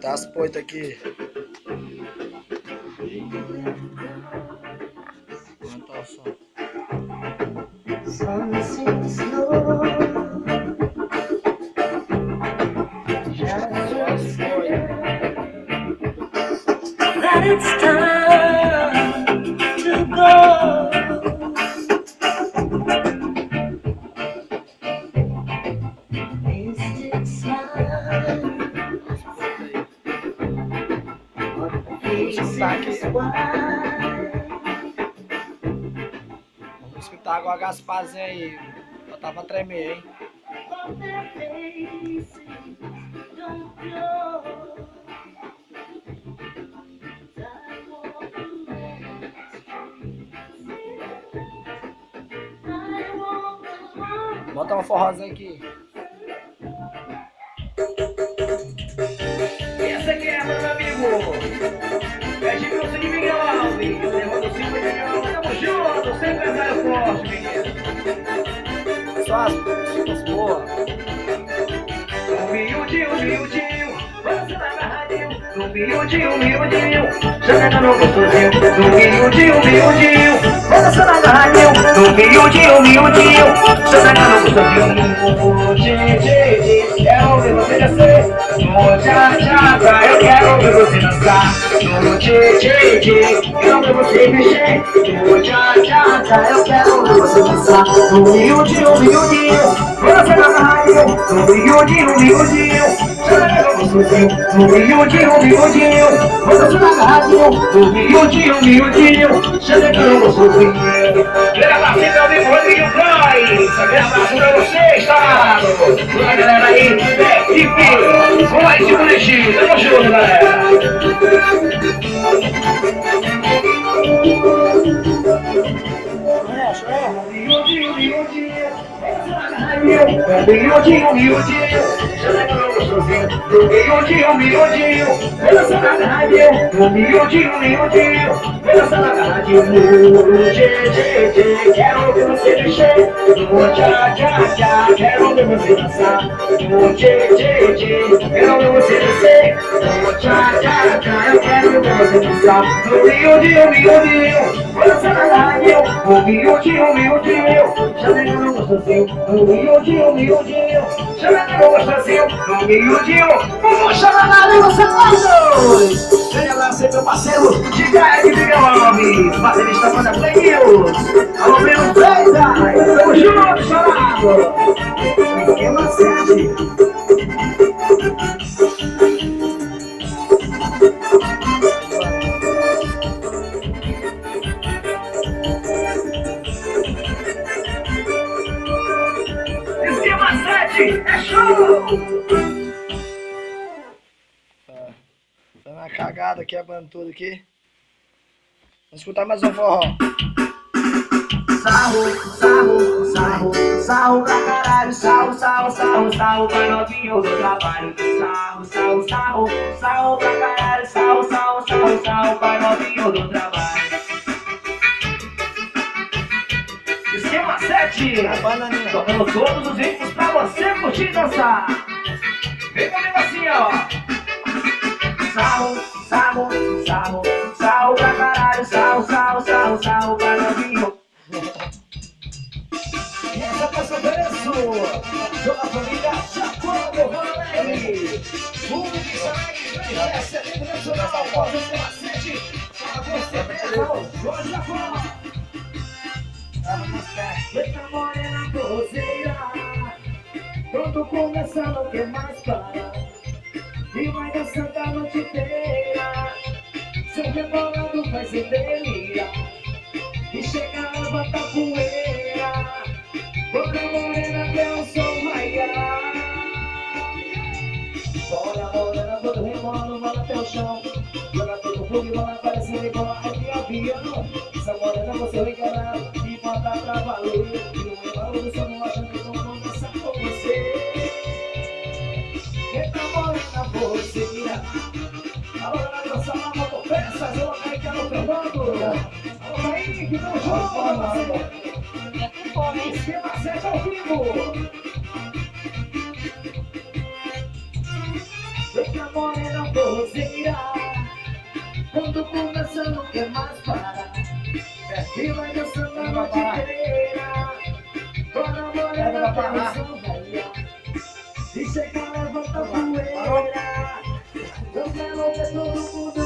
Tá as poitas aqui. Aumentar o som. That it's time to go. Vamos escutar agora a Gasparzinho aí. Eu tava tremer, hein? Bota uma forrozinha aqui. Essa aqui é, meu amigo. É Gilson de Miguel Alves. Levando 5 milhões. Tamo junto. Sempre empresário forte, menino. Só as boas. Humildinho. Você tá agarradinho. Humildinho. Chega no gostosinho. Humildinho. Você tá agarradinho. Humildinho. Chega no gostosinho. Quero ver você descer. No tchá-tchá, eu quero ver você dançar. No tchê-tchê, quero ver você mexer. No tchá-tchá, eu quero ver você dançar. No miudinho, você tá agarradinho. No miudinho, chega no gostosinho. No miudinho, você tá agarradinho. No miudinho, chega no gostosinho. Grande abraço, meu amigo Rodrigo Croix. Grande abraço pra vocês, tá? Toda a galera aí, equipe, com mais de bonitinho. Tamo junto, galera. Miudinho, chega no gostosinho. Miudinho, dança na agarradinho. Miudinho, dança na agarradinho. Tchê, quero ver você mexer. No tchá-tchá, quero ver você dançar. No tchê, quero ver você descer. No tchá-tchá, eu quero ver você dançar. No miudinho, dança na agarradinho. No miudinho, chega no gostosinho. No miudinho, chega no gostosinho. No miudinho, vamos chamar na língua, segundos. Grande abraço aí, meu parceiro de Miguel Alves, baterista Banda Play News. Alô, Breno Freitas, tamo junto, chorado. Esquema 7. É show! Tá na cagada, quebrando tudo aqui. Vamos escutar mais um forró. Sarro pra caralho, sarro pra novinho do trabalho. Sarro pra caralho, sarro pra novinho do trabalho. Esquema 7, tocando todos os ritmos pra você curtir e dançar. Vem comigo assim, ó. Sarro pra caralho, sarro pra novinho. E essa peça ofereço toda a família Jacobo Ronaldo. Público Alegre, essa é internacional, pode ser bastante. Para você, João Jacobo. Eita morena roseira, pronto começando, quer mais para. E vai dançando a noite inteira. Seu rebolado vai ser delícia. E chega a botar poeira. Bora morena até o sol raiar. Bora morena, todo rebolo, bola até o chão. Joga todo fogo e bola parecendo igual a de avião. Essa morena você vai enganar e botar pra valer. E o meu valor só não achando que não vou dançar com você. Eita morena roseira, a hora da dança lá na peças, eu vou cair no perdão. Alô aí, que não joga, esquema 7 ao vivo. minha morena forrozeira. Quando começa não quer mais parar. E vai dançando a noite inteira. Quando a morena começa a bailar. E chega, levanta a poeira. Dança louca, todo mundo